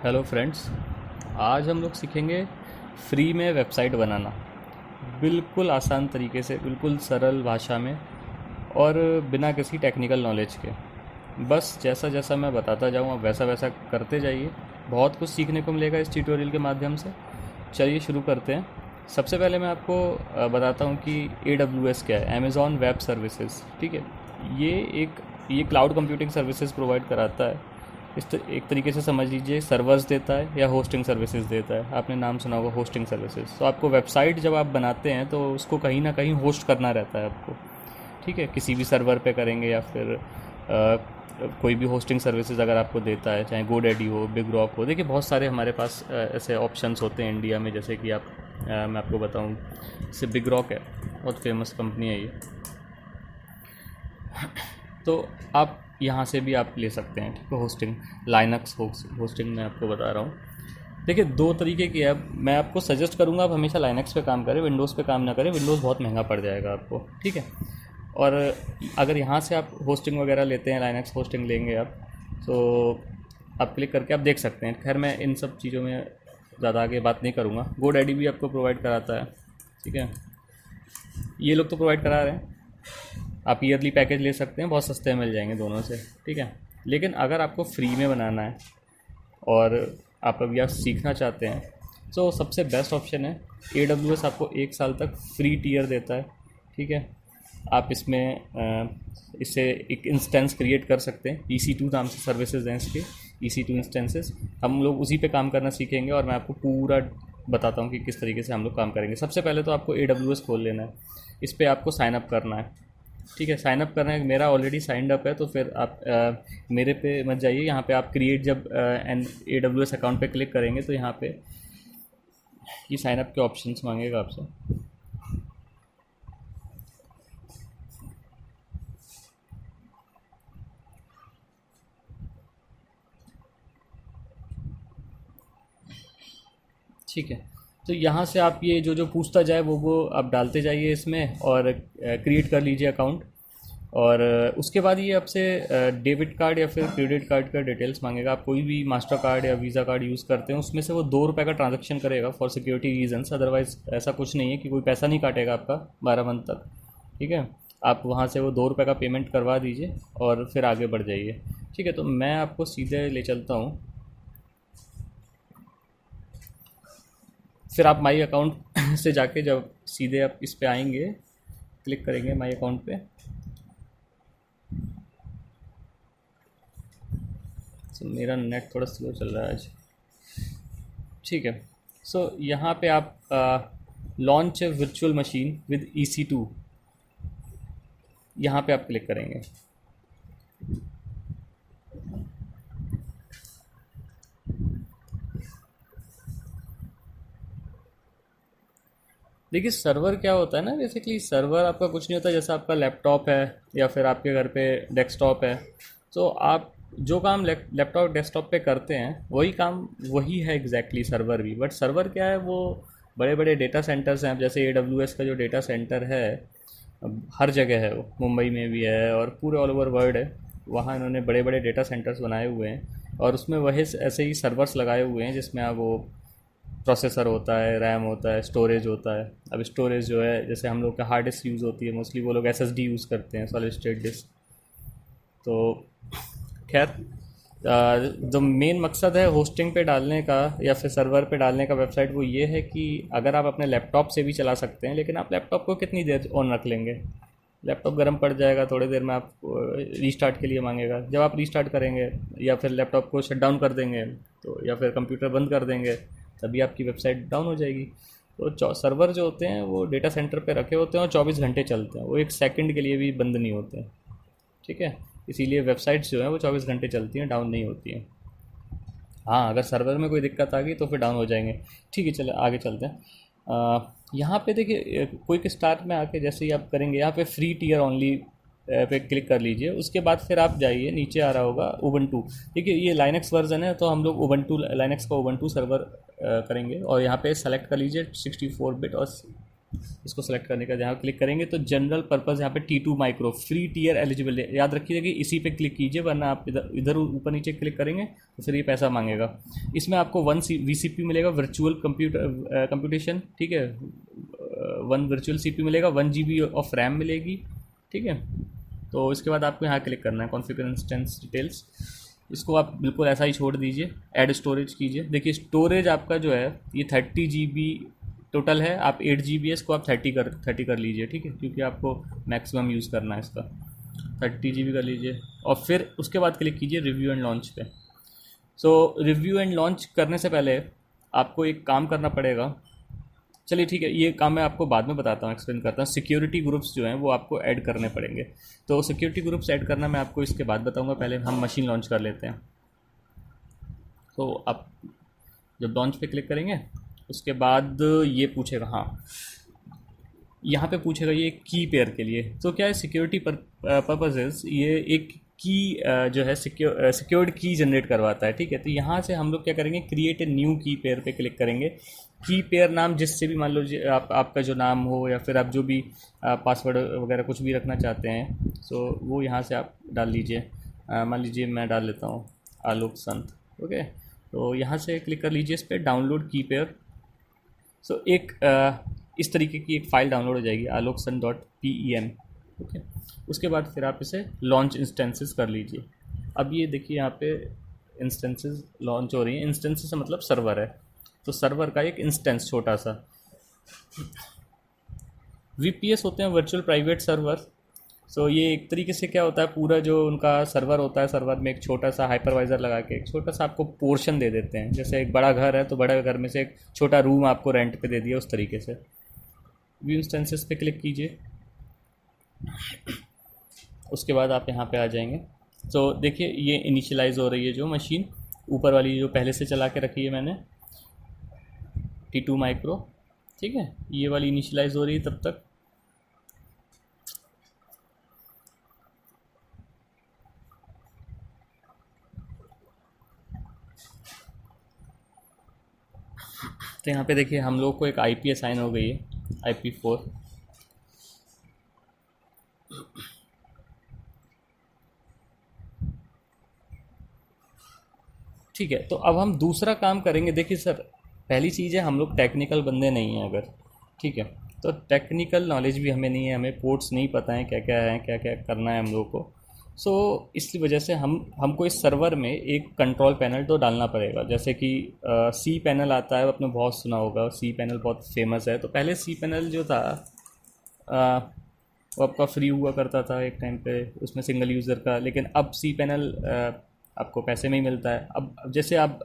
Hello friends. आज हम लोग सीखेंगे फ्री में वेबसाइट बनाना, बिल्कुल आसान तरीके से, बिल्कुल सरल भाषा में और बिना किसी टेक्निकल नॉलेज के। बस जैसा जैसा मैं बताता जाऊँ आप वैसा वैसा करते जाइए। बहुत कुछ सीखने को मिलेगा इस ट्यूटोरियल के माध्यम से। चलिए शुरू करते हैं। सबसे पहले मैं आपको बताता हूँ कि AWS क्या है, अमेज़ॉन वेब सर्विसेज। ठीक है, ये ये क्लाउड कंप्यूटिंग सर्विसेज प्रोवाइड कराता है। एक तरीके से समझ लीजिए सर्वर्स देता है या होस्टिंग सर्विसेज देता है। आपने नाम सुना होगा होस्टिंग सर्विसेज। तो आपको वेबसाइट जब आप बनाते हैं तो उसको कहीं ना कहीं होस्ट करना रहता है आपको। ठीक है, किसी भी सर्वर पे करेंगे या फिर कोई भी होस्टिंग सर्विसेज अगर आपको देता है, चाहे गोडैडी हो, बिग रॉक हो। देखिए बहुत सारे हमारे पास ऐसे ऑप्शंस होते हैं इंडिया में। जैसे कि मैं आपको बताऊं, जैसे बिग रॉक है, बहुत फेमस कंपनी है ये। तो आप यहाँ से भी आप ले सकते हैं। ठीक है, होस्टिंग लाइनक्स होस्टिंग मैं आपको बता रहा हूँ। देखिए दो तरीके की है। मैं आपको सजेस्ट करूँगा आप हमेशा लाइनक्स पे काम करें, विंडोज़ पे काम ना करें। विंडोज़ बहुत महंगा पड़ जाएगा आपको। ठीक है, और अगर यहाँ से आप होस्टिंग वगैरह लेते हैं, लाइनक्स होस्टिंग लेंगे आप, तो आप क्लिक करके आप देख सकते हैं। खैर मैं इन सब चीज़ों में ज़्यादा आगे बात नहीं करूँगा। गोडैडी भी आपको प्रोवाइड कराता है। ठीक है, ये लोग तो प्रोवाइड करा रहे हैं। आप ईयरली पैकेज ले सकते हैं, बहुत सस्ते मिल जाएंगे दोनों से। ठीक है, लेकिन अगर आपको फ्री में बनाना है और आप अभी आप सीखना चाहते हैं तो सबसे बेस्ट ऑप्शन है AWS। आपको 1 साल तक फ्री टियर देता है। ठीक है, आप इससे एक इंस्टेंस क्रिएट कर सकते हैं। EC2 नाम से सर्विसेज हैं इसके, EC2 इंस्टेंसेस। हम लोग उसी पे काम करना सीखेंगे और मैं आपको पूरा बताता हूँ कि किस तरीके से हम लोग काम करेंगे। सबसे पहले तो आपको AWS खोल लेना है। इस पर आपको साइन अप करना है। ठीक है, साइन अप करना है। मेरा ऑलरेडी साइंड अप है, तो फिर आप मेरे पे मत जाइए। यहाँ पे आप क्रिएट जब एन AWS अकाउंट पे क्लिक करेंगे तो यहाँ पे ये साइन अप के ऑप्शंस मांगेगा आपसे। ठीक है, तो यहाँ से आप ये जो जो पूछता जाए वो आप डालते जाइए इसमें और क्रिएट कर लीजिए अकाउंट। और उसके बाद ये आपसे डेबिट कार्ड या फिर क्रेडिट कार्ड का डिटेल्स मांगेगा। आप कोई भी मास्टर कार्ड या वीज़ा कार्ड यूज़ करते हैं उसमें से वो ₹2 का ट्रांजैक्शन करेगा फॉर सिक्योरिटी रीजंस। अदरवाइज़ ऐसा कुछ नहीं है कि कोई पैसा नहीं काटेगा आपका 12 मंथ तक। ठीक है, आप वहाँ से वो ₹2 का पेमेंट करवा दीजिए और फिर आगे बढ़ जाइए। ठीक है, तो मैं आपको सीधे ले चलता हूँ। फिर आप माई अकाउंट से जाके जब सीधे आप इस पे आएंगे, क्लिक करेंगे माई अकाउंट पे, तो मेरा नेट थोड़ा स्लो चल रहा है आज। ठीक है, सो यहाँ पे आप launch virtual machine with EC2, यहाँ पे आप क्लिक करेंगे। देखिए सर्वर क्या होता है ना, बेसिकली सर्वर आपका कुछ नहीं होता। जैसे आपका लैपटॉप है या फिर आपके घर पे डेस्कटॉप है, तो आप जो काम लैपटॉप डेस्कटॉप पे करते हैं वही काम वही है एग्जैक्टली सर्वर भी। बट सर्वर क्या है, वो बड़े बड़े डेटा सेंटर्स हैं। अब जैसे AWS का जो डेटा सेंटर है, अब हर जगह है वो, मुंबई में भी है और पूरे ऑल ओवर वर्ल्ड है। वहाँ इन्होंने बड़े बड़े डेटा सेंटर्स बनाए हुए हैं और उसमें वही ऐसे ही सर्वर्स लगाए हुए हैं जिसमें आप वो प्रोसेसर होता है, रैम होता है, स्टोरेज होता है। अब स्टोरेज जो है, जैसे हम लोग का हार्ड डिस्क यूज़ होती है मोस्टली, वो लोग SSD यूज़ करते हैं, सॉलिड स्टेट डिस्क। तो खैर जो मेन मकसद है होस्टिंग पे डालने का या फिर सर्वर पे डालने का वेबसाइट, वो ये है कि अगर आप अपने लैपटॉप से भी चला सकते हैं, लेकिन आप लैपटॉप को कितनी देर ऑन रख लेंगे? लैपटॉप गर्म पड़ जाएगा, थोड़ी देर में आप रीस्टार्ट के लिए मांगेगा। जब आप रीस्टार्ट करेंगे या फिर लैपटॉप को शट डाउन कर देंगे तो, या फिर कंप्यूटर बंद कर देंगे, तभी आपकी वेबसाइट डाउन हो जाएगी। तो सर्वर जो होते हैं वो डेटा सेंटर पे रखे होते हैं और 24 घंटे चलते हैं, वो 1 सेकंड के लिए भी बंद नहीं होते हैं। ठीक है, इसीलिए वेबसाइट्स जो हैं वो 24 घंटे चलती हैं, डाउन नहीं होती हैं। हाँ, अगर सर्वर में कोई दिक्कत आ गई तो फिर डाउन हो जाएंगे। ठीक है, चलो आगे चलते हैं। यहाँ पे देखिए क्विक स्टार्ट में आके जैसे ही आप करेंगे, यहाँ पे free tier only pay click कर लीजिए। उसके बाद फिर आप जाइए, नीचे आ रहा होगा उबंटू। देखिए ये लाइनक्स वर्जन है, तो हम लोग उबंटू लाइनक्स का उबंटू सर्वर करेंगे और यहाँ पे सेलेक्ट कर लीजिए 64 बिट और इसको सेलेक्ट करने का जहाँ क्लिक करेंगे तो जनरल पर्पस यहाँ पे T2 micro free tier eligible है, याद रखिएगा कि इसी पे क्लिक कीजिए, वरना आप इधर इधर ऊपर नीचे क्लिक करेंगे तो फिर ये पैसा मांगेगा। इसमें आपको 1 VCP मिलेगा, वर्चुअल कंप्यूटेशन, ठीक है, 1 वर्चुअल CPU मिलेगा, 1 GB ऑफ रैम मिलेगी, ठीक है। तो इसके बाद आपको यहाँ क्लिक करना है कॉन्फ़िगर इंस्टेंस डिटेल्स, इसको आप बिल्कुल ऐसा ही छोड़ दीजिए, ऐड स्टोरेज कीजिए। देखिए स्टोरेज आपका जो है ये 30 GB टोटल है, आप 8 GB है, इसको आप 30 कर लीजिए, ठीक है, क्योंकि आपको मैक्सिमम यूज़ करना है इसका। 30 GB कर लीजिए और फिर उसके बाद क्लिक कीजिए रिव्यू एंड लॉन्च पे। सो रिव्यू एंड लॉन्च करने से पहले आपको एक काम करना पड़ेगा। चलिए ठीक है, ये काम मैं आपको बाद में बताता हूँ, एक्सप्लेन करता हूँ। सिक्योरिटी ग्रुप्स जो हैं वो आपको ऐड करने पड़ेंगे, तो सिक्योरिटी ग्रुप्स ऐड करना मैं आपको इसके बाद बताऊँगा, पहले हम मशीन लॉन्च कर लेते हैं। तो आप जब लॉन्च पे क्लिक करेंगे उसके बाद ये पूछेगा, हाँ यहाँ पे पूछेगा ये की पेयर के लिए, तो क्या है सिक्योरिटी पर्पजेज़ ये एक की जो है सिक्योर्ड की जनरेट करवाता है, ठीक है। तो यहाँ से हम लोग क्या करेंगे, क्रिएट ए न्यू की पेयर पे क्लिक करेंगे। की पेयर नाम जिससे भी मान लो आपका जो नाम हो या फिर आप जो भी पासवर्ड वगैरह कुछ भी रखना चाहते हैं, सो वो यहाँ से आप डाल लीजिए। मान लीजिए मैं डाल लेता हूँ आलोक संत, ओके। तो यहाँ से क्लिक कर लीजिए इस पर डाउनलोड की पेयर। सो एक इस तरीके की एक फ़ाइल डाउनलोड हो जाएगी aloksan.pem, ओके। उसके बाद फिर आप इसे लॉन्च इंस्टेंसेस कर लीजिए। अब ये देखिए यहाँ पे इंस्टेंसेस लॉन्च हो रही हैं, इंस्टेंसेस से मतलब सर्वर है, तो सर्वर का एक इंस्टेंस छोटा सा। VPS होते हैं वर्चुअल प्राइवेट सर्वर। सो ये एक तरीके से क्या होता है, पूरा जो उनका सर्वर होता है, सर्वर में एक छोटा सा हाइपरवाइज़र लगा के एक छोटा सा आपको पोर्शन दे देते हैं। जैसे एक बड़ा घर है तो बड़े घर में से एक छोटा रूम आपको रेंट पे दे दिया, उस तरीके से। व्यू इंस्टेंसेस पे क्लिक कीजिए, उसके बाद आप यहाँ पे आ जाएंगे। तो देखिए ये इनिशियलाइज़ हो रही है जो मशीन ऊपर वाली जो पहले से चला के रखी है मैंने, T2 माइक्रो, ठीक है, ये वाली इनिशियलाइज़ हो रही है तब तक। तो यहाँ पे देखिए हम लोग को एक IP असाइन हो गई है, IP4। ठीक है, तो अब हम दूसरा काम करेंगे। देखिए सर, पहली चीज़ है हम लोग टेक्निकल बंदे नहीं हैं अगर, ठीक है, तो टेक्निकल नॉलेज भी हमें नहीं है, हमें पोर्ट्स नहीं पता है क्या क्या है, क्या क्या करना है हम लोग को। सो इसकी वजह से हमको इस सर्वर में एक कंट्रोल पैनल तो डालना पड़ेगा। जैसे कि सी पैनल आता है, आपने बहुत सुना होगा, सी पैनल बहुत फेमस है। तो पहले सी पैनल जो था वो आपका फ्री हुआ करता था एक टाइम पे, उसमें सिंगल यूज़र का, लेकिन अब सी पैनल आपको पैसे में ही मिलता है। अब जैसे आप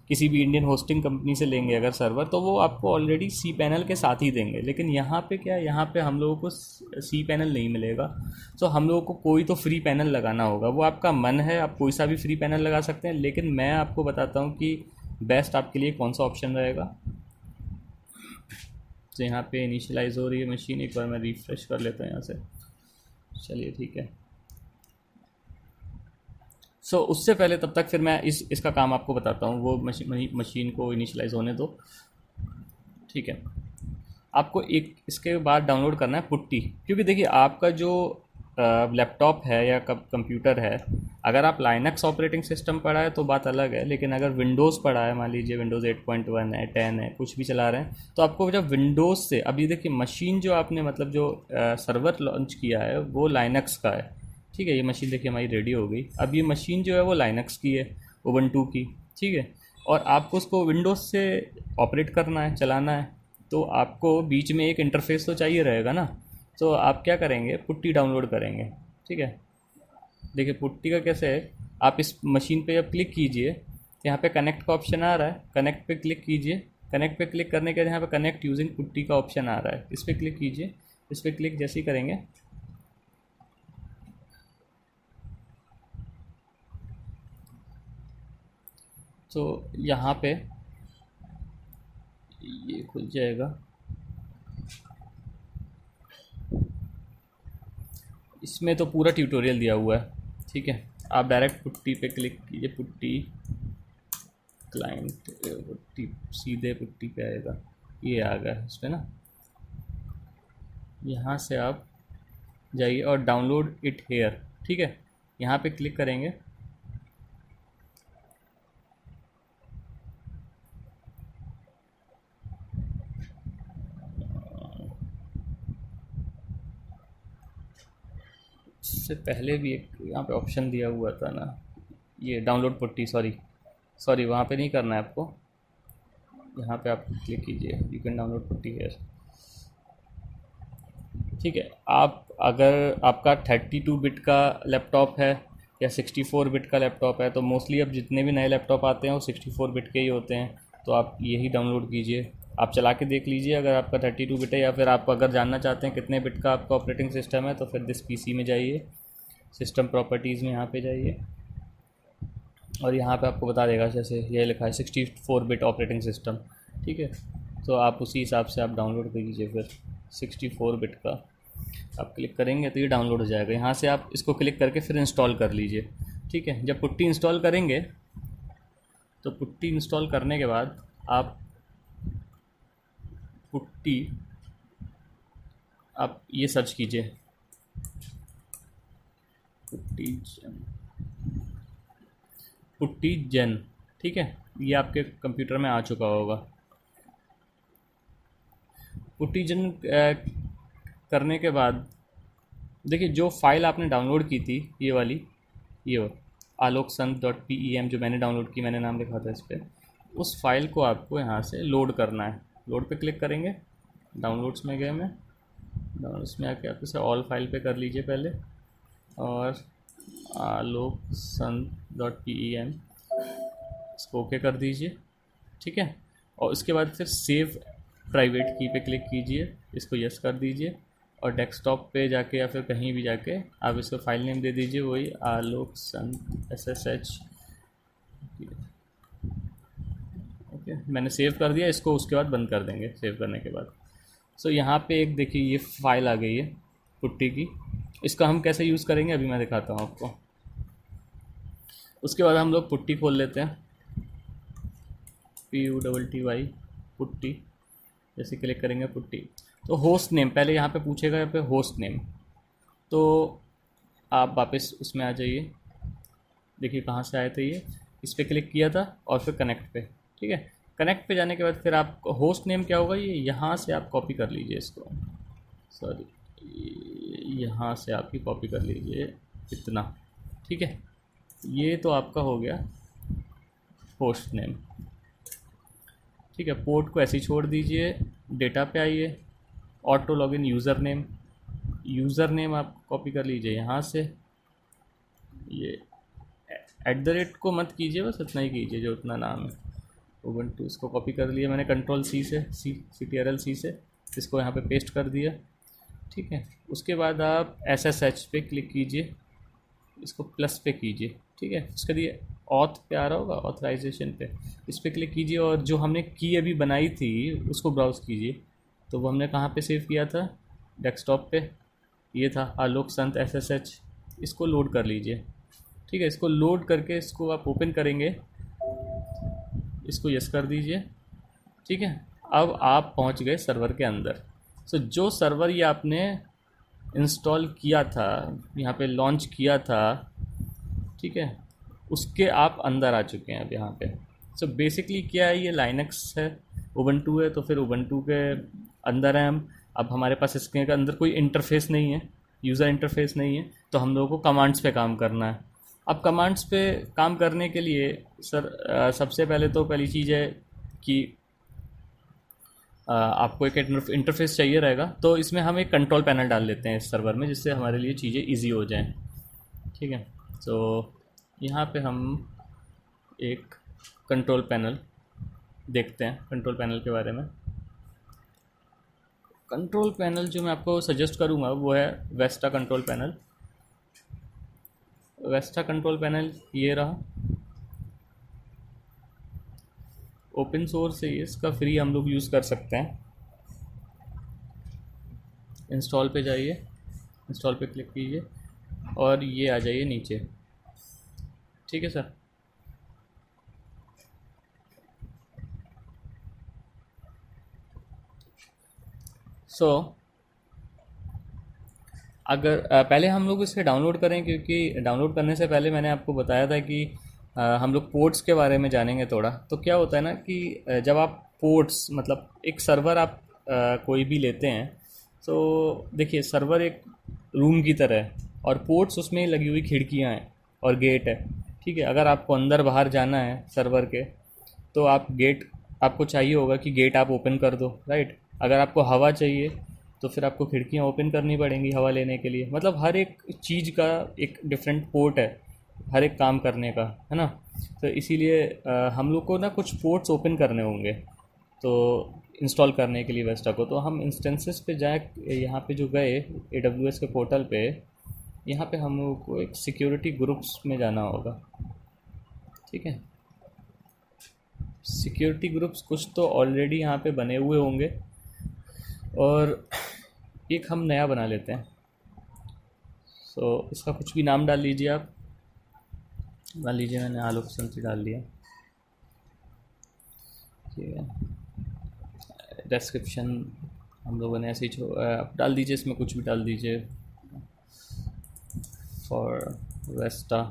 किसी भी इंडियन होस्टिंग कंपनी से लेंगे अगर सर्वर, तो वो आपको ऑलरेडी सी पैनल के साथ ही देंगे, लेकिन यहाँ पे क्या है, यहाँ पे हम लोगों को सी पैनल नहीं मिलेगा। तो हम लोगों को कोई तो फ्री पैनल लगाना होगा। वो आपका मन है, आप कोई सा भी फ्री पैनल लगा सकते हैं, लेकिन मैं आपको बताता हूँ कि बेस्ट आपके लिए कौन सा ऑप्शन रहेगा। तो यहाँ पे इनिशियलाइज़ हो रही है मशीन, एक बार मैं रिफ़्रेश कर लेता हूँ यहाँ से। चलिए ठीक है। सो उससे पहले तब तक फिर मैं इसका काम आपको बताता हूँ। वो मशीन को इनिशियलाइज़ होने दो, ठीक है। आपको एक इसके बाद डाउनलोड करना है पुट्टी, क्योंकि देखिए आपका जो लैपटॉप है या कंप्यूटर है, अगर आप लाइनक्स ऑपरेटिंग सिस्टम पढ़ा है तो बात अलग है, लेकिन अगर विंडोज़ पढ़ा है, मान लीजिए विंडोज़ 8.1 है, 10 है, कुछ भी चला रहे हैं, तो आपको जब विंडोज़ से, अब ये देखिए मशीन जो आपने मतलब जो सर्वर लॉन्च किया है वो लाइनक्स का है, ठीक है। ये मशीन देखिए हमारी रेडी हो गई। अब ये मशीन जो है वो लाइनक्स की है, उबंटू की, ठीक है, और आपको उसको विंडोज़ से ऑपरेट करना है, चलाना है, तो आपको बीच में एक इंटरफेस तो चाहिए रहेगा ना। तो आप क्या करेंगे, पुट्टी डाउनलोड करेंगे, ठीक है। देखिए पुट्टी का कैसे है, आप इस मशीन पे जब क्लिक कीजिए, यहाँ पे कनेक्ट का ऑप्शन आ रहा है, कनेक्ट पे क्लिक कीजिए। कनेक्ट पे क्लिक करने के बाद यहाँ पे कनेक्ट यूजिंग पुट्टी का ऑप्शन आ रहा है, इस पर क्लिक कीजिए। इस पर क्लिक जैसे ही करेंगे तो यहाँ पे ये खुल जाएगा। इसमें तो पूरा ट्यूटोरियल दिया हुआ है, ठीक है। आप डायरेक्ट पुट्टी पे क्लिक कीजिए, पुट्टी क्लाइंट, पुट्टी सीधे पुट्टी पे आएगा, ये आ गया इस पर ना। यहाँ से आप जाइए और डाउनलोड इट हेयर, ठीक है, यहाँ पे क्लिक करेंगे। इससे पहले भी एक यहाँ पे ऑप्शन दिया हुआ था ना, ये डाउनलोड पुट्टी, सॉरी सॉरी, वहाँ पे नहीं करना है आपको, यहाँ पे आप क्लिक कीजिए, you can download PuTTY here, ठीक है। आप अगर आपका 32 बिट का लैपटॉप है या 64 बिट का लैपटॉप है, तो मोस्टली अब जितने भी नए लैपटॉप आते हैं वो 64 बिट के ही होते हैं, तो आप यही डाउनलोड कीजिए। आप चला के देख लीजिए अगर आपका 32 बिट है, या फिर आप अगर जानना चाहते हैं कितने बिट का आपका ऑपरेटिंग सिस्टम है, तो फिर दिस पीसी में जाइए, सिस्टम प्रॉपर्टीज़ में यहाँ पे जाइए, और यहाँ पे आपको बता देगा, जैसे ये लिखा है 64 बिट ऑपरेटिंग सिस्टम, ठीक है। तो आप उसी हिसाब से आप डाउनलोड कर लीजिए, फिर 64 बिट का आप क्लिक करेंगे तो ये डाउनलोड हो जाएगा। यहाँ से आप इसको क्लिक करके फिर इंस्टॉल कर लीजिए, ठीक है। जब पुट्टी इंस्टॉल करेंगे, तो पुट्टी इंस्टॉल करने के बाद आप पुट्टी, आप ये सर्च कीजिए, पुट्टी जन, पुट्टी जन, ठीक है, ये आपके कंप्यूटर में आ चुका होगा। पुट्टी जन करने के बाद देखिए, जो फाइल आपने डाउनलोड की थी ये वाली, ये aloksanth.pem जो मैंने डाउनलोड की, मैंने नाम लिखा था इस पर, उस फाइल को आपको यहाँ से लोड करना है। लोड पे क्लिक करेंगे, डाउनलोड्स में गए मैं, डाउनलोड्स में आके आप इसे ऑल फाइल पे कर लीजिए पहले, और aloksanth.pem इसको ओके कर दीजिए, ठीक है। और उसके बाद फिर सेव प्राइवेट की पे क्लिक कीजिए, इसको यस कर दीजिए, और डेस्कटॉप पे जाके या फिर कहीं भी जाके आप इसको फाइल नेम दे दीजिए, वही aloksanth SSH, ओके, मैंने सेव कर दिया इसको। उसके बाद बंद कर देंगे सेव करने के बाद। सो यहाँ पे एक देखिए ये फाइल आ गई है पुट्टी की, इसका हम कैसे यूज़ करेंगे अभी मैं दिखाता हूँ आपको। उसके बाद हम लोग पुट्टी खोल लेते हैं, PUTTY पुट्टी, जैसे क्लिक करेंगे पुट्टी, तो होस्ट नेम पहले यहाँ पे पूछेगा, यहाँ पे होस्ट नेम, तो आप वापस उसमें आ जाइए, देखिए कहाँ से आए थे ये, इस पर क्लिक किया था और फिर कनेक्ट पे, ठीक है। कनेक्ट पे जाने के बाद फिर आप होस्ट नेम क्या होगा, ये यहाँ से आप कॉपी कर लीजिए इसको, सॉरी, यहाँ से आप ही कॉपी कर लीजिए इतना, ठीक है। ये तो आपका हो गया होस्ट नेम, ठीक है। पोर्ट को ऐसे ही छोड़ दीजिए, डेटा पे आइए, ऑटो लॉगिन यूज़र नेम आप कॉपी कर लीजिए यहाँ से, ये @ को मत कीजिए, बस इतना ही कीजिए जो उतना नाम है, उबंटू, इसको कॉपी कर लिया मैंने कंट्रोल सी से, CTRL-C से, इसको यहाँ पे पेस्ट कर दिया, ठीक है। उसके बाद आप SSH पे क्लिक कीजिए, इसको प्लस पे कीजिए, ठीक है। उसके लिए ऑथ पे आ रहा होगा, ऑथराइजेशन पे, इस पर क्लिक कीजिए, और जो हमने की अभी बनाई थी उसको ब्राउज़ कीजिए, तो वो हमने कहाँ पे सेव किया था, डेस्कटॉप पे, ये था aloksanth SSH, इसको लोड कर लीजिए, ठीक है। इसको लोड करके इसको आप ओपन करेंगे, इसको यस कर दीजिए, ठीक है। अब आप पहुंच गए सर्वर के अंदर। सो जो सर्वर ये आपने इंस्टॉल किया था, यहाँ पे लॉन्च किया था, ठीक है, उसके आप अंदर आ चुके हैं अब यहाँ पे। सो बेसिकली क्या है, ये लाइनक्स है, उबंटू है, तो फिर उबंटू के अंदर है हम। अब हमारे पास इसके अंदर कोई इंटरफेस नहीं है, यूज़र इंटरफेस नहीं है, तो हम लोगों को कमांड्स पे काम करना है। अब कमांड्स पे काम करने के लिए सर सबसे पहले तो पहली चीज़ है कि आपको एक इंटरफेस चाहिए रहेगा, तो इसमें हम एक कंट्रोल पैनल डाल लेते हैं इस सर्वर में, जिससे हमारे लिए चीज़ें इजी हो जाएं, ठीक है। तो यहाँ पे हम एक कंट्रोल पैनल देखते हैं, कंट्रोल पैनल के बारे में। कंट्रोल पैनल जो मैं आपको सजेस्ट करूँगा वो है Vesta control panel. Vesta control panel ये रहा, ओपन सोर्स है ये, इसका फ्री हम लोग यूज़ कर सकते हैं। इंस्टॉल पे जाइए, इंस्टॉल पे क्लिक कीजिए, और ये आ जाइए नीचे, ठीक है सर। सो अगर पहले हम लोग इसे डाउनलोड करें, क्योंकि डाउनलोड करने से पहले मैंने आपको बताया था कि हम लोग पोर्ट्स के बारे में जानेंगे थोड़ा। तो क्या होता है ना कि जब आप पोर्ट्स मतलब एक सर्वर आप कोई भी लेते हैं, तो देखिए सर्वर एक रूम की तरह है और पोर्ट्स उसमें लगी हुई खिड़कियां हैं और गेट है। ठीक है, अगर आपको अंदर बाहर जाना है सर्वर के, तो आप गेट, आपको चाहिए होगा कि गेट आप ओपन कर दो, राइट। अगर आपको हवा चाहिए तो फिर आपको खिड़कियाँ ओपन करनी पड़ेंगी हवा लेने के लिए। मतलब हर एक चीज़ का एक डिफरेंट पोर्ट है हर एक काम करने का, है ना। तो इसीलिए हम लोग को ना कुछ पोर्ट्स ओपन करने होंगे तो इंस्टॉल करने के लिए वेस्टा को। तो हम इंस्टेंसेस पे जाए, यहाँ पे जो गए AWS के पोर्टल पे, यहाँ पे हम लोग को एक सिक्योरिटी ग्रुप्स में जाना होगा। ठीक है, सिक्योरिटी ग्रुप्स कुछ तो ऑलरेडी यहाँ पे बने हुए होंगे और एक हम नया बना लेते हैं। इसका कुछ भी नाम डाल लीजिए आप। मान लीजिए मैंने आलोक संतरी डाल लिया। ठीक है, डिस्क्रिप्शन हम लोगों ने ऐसे ही आप डाल दीजिए, इसमें कुछ भी डाल दीजिए फॉर वेस्टा।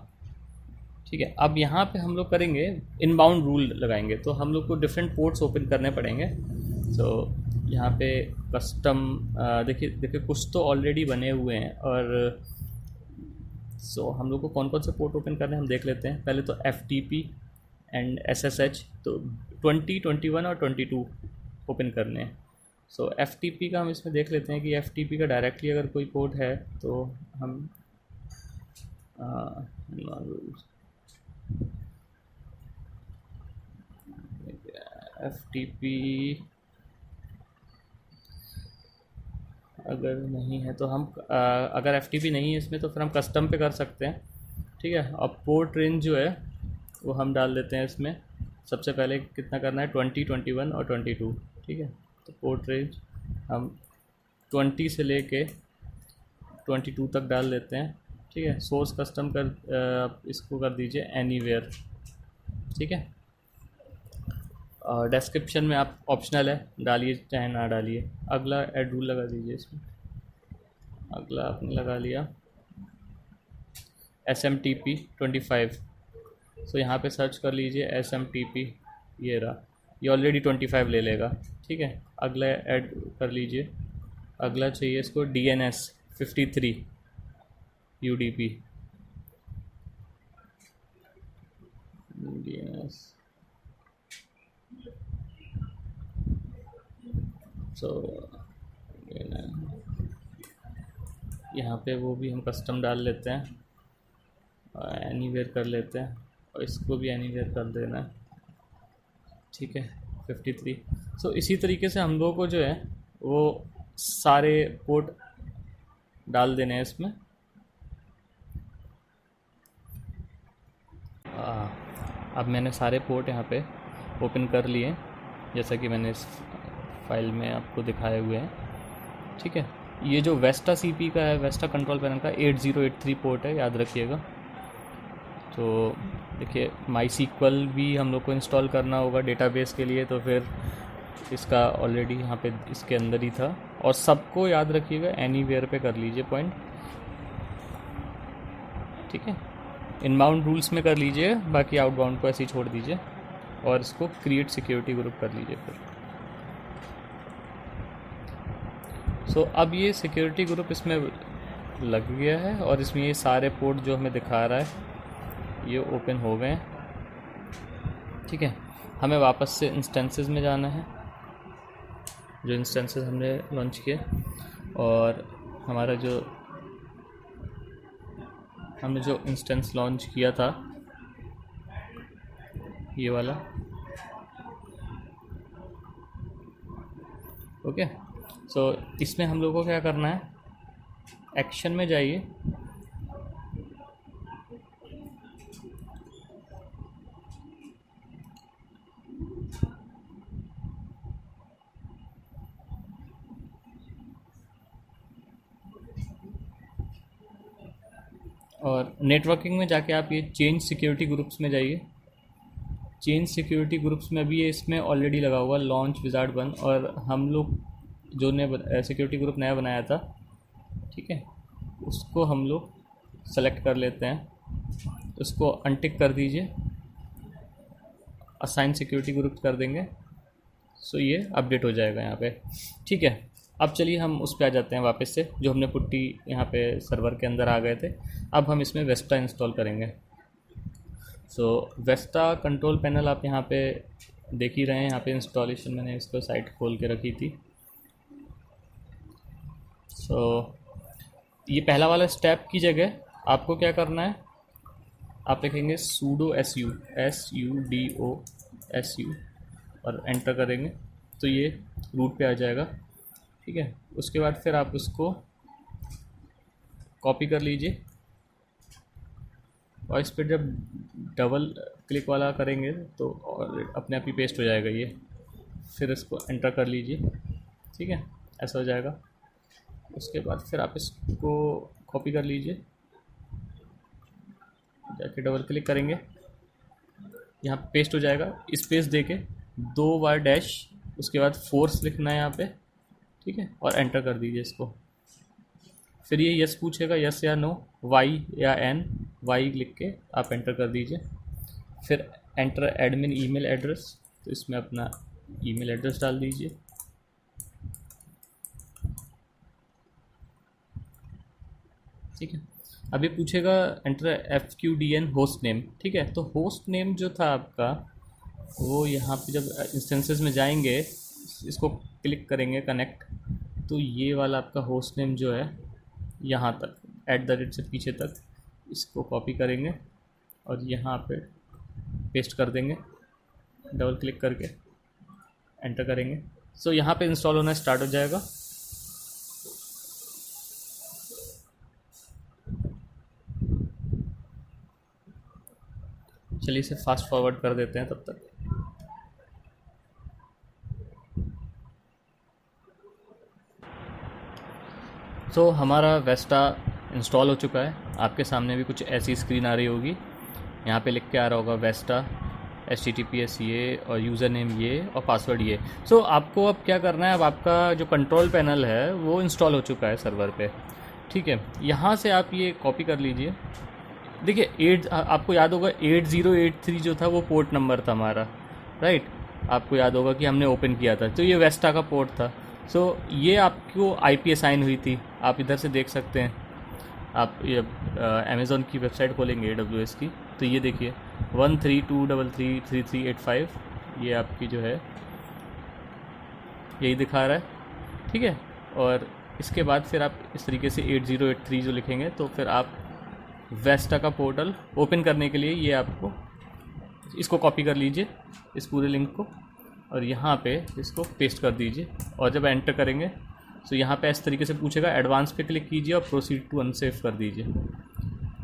ठीक है, अब यहाँ पे हम लोग करेंगे इनबाउंड रूल लगाएंगे, तो हम लोग को डिफरेंट पोर्ट्स ओपन करने पड़ेंगे। तो यहाँ पे कस्टम देखिए देखिए कुछ तो ऑलरेडी बने हुए हैं और हम लोग को कौन कौन से पोर्ट ओपन करने हैं हम देख लेते हैं। पहले तो FTP एंड SSH, तो 20, 21 और 22 ओपन करने हैं। FTP का हम इसमें देख लेते हैं कि FTP का डायरेक्टली अगर कोई पोर्ट है तो हम FTP अगर नहीं है तो हम अगर FTP नहीं है इसमें तो फिर हम कस्टम पे कर सकते हैं। ठीक है, अब पोर्ट रेंज जो है वो हम डाल देते हैं इसमें। सबसे पहले कितना करना है, 20, 21 और 22। ठीक है, तो पोर्ट रेंज हम 20 से लेके 22 तक डाल देते हैं। ठीक है, सोर्स कस्टम कर इसको कर दीजिए एनीवेयर। ठीक है, डिस्क्रिप्शन में आप ऑप्शनल है, डालिए चाहे ना डालिए। अगला ऐड रूल लगा दीजिए इसमें। अगला आपने लगा लिया SMTP 25। यहाँ पे सर्च कर लीजिए SMTP, ये रहा, ये ऑलरेडी 25 ले लेगा। ठीक है, अगला ऐड कर लीजिए। अगला चाहिए इसको DNS 53 UDP। DNS यहाँ पे वो भी हम कस्टम डाल लेते हैं, एनीवेयर कर लेते हैं और इसको भी एनीवेयर कर देना है। ठीक है, 53। इसी तरीके से हम लोगों को जो है वो सारे पोर्ट डाल देने हैं इसमें। अब मैंने सारे पोर्ट यहाँ पे ओपन कर लिए जैसा कि मैंने इस फाइल में आपको दिखाए हुए हैं। ठीक है, ये जो वेस्टा CP का है, वेस्टा कंट्रोल पैनल का 8083 पोर्ट है, याद रखिएगा। तो देखिए MySQL भी हम लोग को इंस्टॉल करना होगा डेटाबेस के लिए, तो फिर इसका ऑलरेडी यहाँ पे इसके अंदर ही था। और सबको याद रखिएगा एनीवेयर पे कर लीजिए पॉइंट। ठीक है, इनबाउंड रूल्स में कर लीजिए, बाकी आउटबाउंड को ऐसे ही छोड़ दीजिए और इसको क्रिएट सिक्योरिटी ग्रुप कर लीजिए फिर। अब ये सिक्योरिटी ग्रुप इसमें लग गया है और इसमें ये सारे पोर्ट जो हमें दिखा रहा है ये ओपन हो गए हैं। ठीक है, हमें वापस से इंस्टेंसेस में जाना है, जो इंस्टेंसेस हमने लॉन्च किए, और हमारा जो हमने जो इंस्टेंस लॉन्च किया था ये वाला। ओके, इसमें हम लोगों को क्या करना है, एक्शन में जाइए, और नेटवर्किंग में जाके आप ये चेंज सिक्योरिटी ग्रुप्स में जाइए। चेंज सिक्योरिटी ग्रुप्स में अभी ये इसमें ऑलरेडी लगा हुआ लॉन्च विजार्ड 1, और हम लोग जो ने सिक्योरिटी ग्रुप नया बनाया था। ठीक है, उसको हम लोग सेलेक्ट कर लेते हैं, उसको अनटिक कर दीजिए, असाइन सिक्योरिटी ग्रुप कर देंगे। सो ये अपडेट हो जाएगा यहाँ पे। ठीक है, अब चलिए हम उस पे आ जाते हैं वापस से, जो हमने पुट्टी यहाँ पे सर्वर के अंदर आ गए थे। अब हम इसमें वेस्टा इंस्टॉल करेंगे। सो वेस्टा कंट्रोल पैनल आप यहाँ पे देख ही रहे हैं, यहाँ पे इंस्टॉलेशन मैंने इसको साइट खोल के रखी थी। सो ये पहला वाला स्टेप की जगह आपको क्या करना है, आप लिखेंगे sudo sudo और एंटर करेंगे तो ये रूट पे आ जाएगा। ठीक है, उसके बाद फिर आप उसको कॉपी कर लीजिए और इस पर जब डबल क्लिक वाला करेंगे तो और अपने आप ही पेस्ट हो जाएगा ये। फिर इसको एंटर कर लीजिए। ठीक है, ऐसा हो जाएगा। उसके बाद फिर आप इसको कॉपी कर लीजिए, जाके डबल क्लिक करेंगे, यहाँ पेस्ट हो जाएगा। स्पेस देके 2 बार डैश, उसके बाद फोर्स लिखना है यहाँ पे। ठीक है, और एंटर कर दीजिए इसको। फिर ये यस पूछेगा, यस या नो, वाई या एन, वाई लिख के आप एंटर कर दीजिए। फिर एंटर एडमिन ईमेल एड्रेस, तो इसमें अपना ईमेल एड्रेस डाल दीजिए। ठीक है, अभी पूछेगा एंटर FQDN होस्ट नेम। ठीक है, तो होस्ट नेम जो था आपका वो यहाँ पे जब इंस्टेंसेस में जाएंगे, इसको क्लिक करेंगे कनेक्ट, तो ये वाला आपका होस्ट नेम जो है यहाँ तक @ से पीछे तक इसको कॉपी करेंगे और यहाँ पे पेस्ट कर देंगे, डबल क्लिक करके एंटर करेंगे। सो यहाँ पे इंस्टॉल होना स्टार्ट हो जाएगा। चलिए इसे फास्ट फॉरवर्ड कर देते हैं तब तक। तो हमारा वेस्टा इंस्टॉल हो चुका है। आपके सामने भी कुछ ऐसी स्क्रीन आ रही होगी, यहाँ पे लिख के आ रहा होगा वेस्टा HTTPS ये और यूज़र नेम ये और पासवर्ड ये। सो आपको अब क्या करना है, अब आपका जो कंट्रोल पैनल है वो इंस्टॉल हो चुका है सर्वर पे। ठीक है, यहाँ से आप ये कॉपी कर लीजिए। देखिए आपको याद होगा 8083 जो था वो पोर्ट नंबर था हमारा, राइट। आपको याद होगा कि हमने ओपन किया था, तो ये वेस्टा का पोर्ट था। सो ये आपको IP असाइन हुई थी, आप इधर से देख सकते हैं। आप ये अमेज़ॉन की वेबसाइट खोलेंगे AWS की, तो ये देखिए 132333385 ये आपकी जो है यही दिखा रहा है। ठीक है, और इसके बाद फिर आप इस तरीके से 8083 जो लिखेंगे तो फिर आप वेस्टा का पोर्टल ओपन करने के लिए ये आपको इसको कॉपी कर लीजिए, इस पूरे लिंक को, और यहाँ पे इसको पेस्ट कर दीजिए। और जब एंटर करेंगे तो यहाँ पे इस तरीके से पूछेगा, एडवांस पे क्लिक कीजिए और प्रोसीड टू अनसेव कर दीजिए।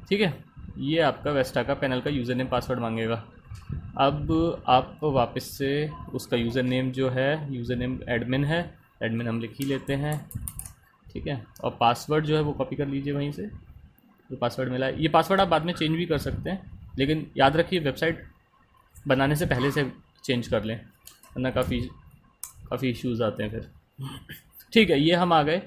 ठीक है, ये आपका वेस्टा का पैनल का यूज़र नेम पासवर्ड मांगेगा। अब आप वापस से उसका यूज़र नेम जो है, यूज़र नेम एडमिन है, एडमिन हम लिख ही लेते हैं। ठीक है, और पासवर्ड जो है वो कॉपी कर लीजिए वहीं से जो पासवर्ड मिला है। ये पासवर्ड आप बाद में चेंज भी कर सकते हैं, लेकिन याद रखिए वेबसाइट बनाने से पहले से चेंज कर लें, वरना काफ़ी इश्यूज़ आते हैं फिर। ठीक है, ये हम आ गए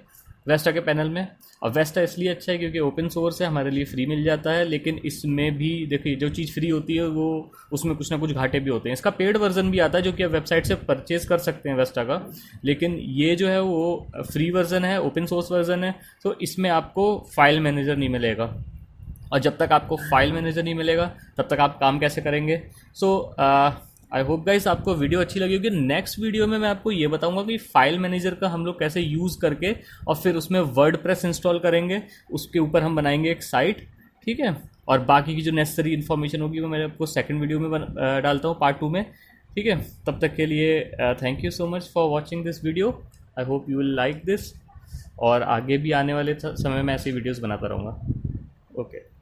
वेस्टा के पैनल में। और वेस्टा इसलिए अच्छा है क्योंकि ओपन सोर्स है, हमारे लिए फ्री मिल जाता है, लेकिन इसमें भी देखिए जो चीज़ फ्री होती है वो उसमें कुछ ना कुछ घाटे भी होते हैं। इसका पेड वर्जन भी आता है जो कि आप वेबसाइट से परचेज़ कर सकते हैं वेस्टा का, लेकिन ये जो है वो फ्री वर्जन है, ओपन सोर्स वर्जन है। तो इसमें आपको फाइल मैनेजर नहीं मिलेगा, और जब तक आपको फाइल मैनेजर नहीं मिलेगा तब तक आप काम कैसे करेंगे। सो आई होप गाइस आपको वीडियो अच्छी लगी होगी। नेक्स्ट वीडियो में मैं आपको ये बताऊंगा कि फाइल मैनेजर का हम लोग कैसे यूज़ करके और फिर उसमें वर्डप्रेस इंस्टॉल करेंगे, उसके ऊपर हम बनाएंगे एक साइट। ठीक है, और बाकी की जो नेसेसरी इन्फॉर्मेशन होगी वो मैं आपको सेकंड वीडियो में डालता हूँ, पार्ट 2 में। ठीक है, तब तक के लिए thank you so much for watching this video. I hope you will like this, और आगे भी आने वाले समय में ऐसी वीडियोज़ बनाता रहूँगा। ओके।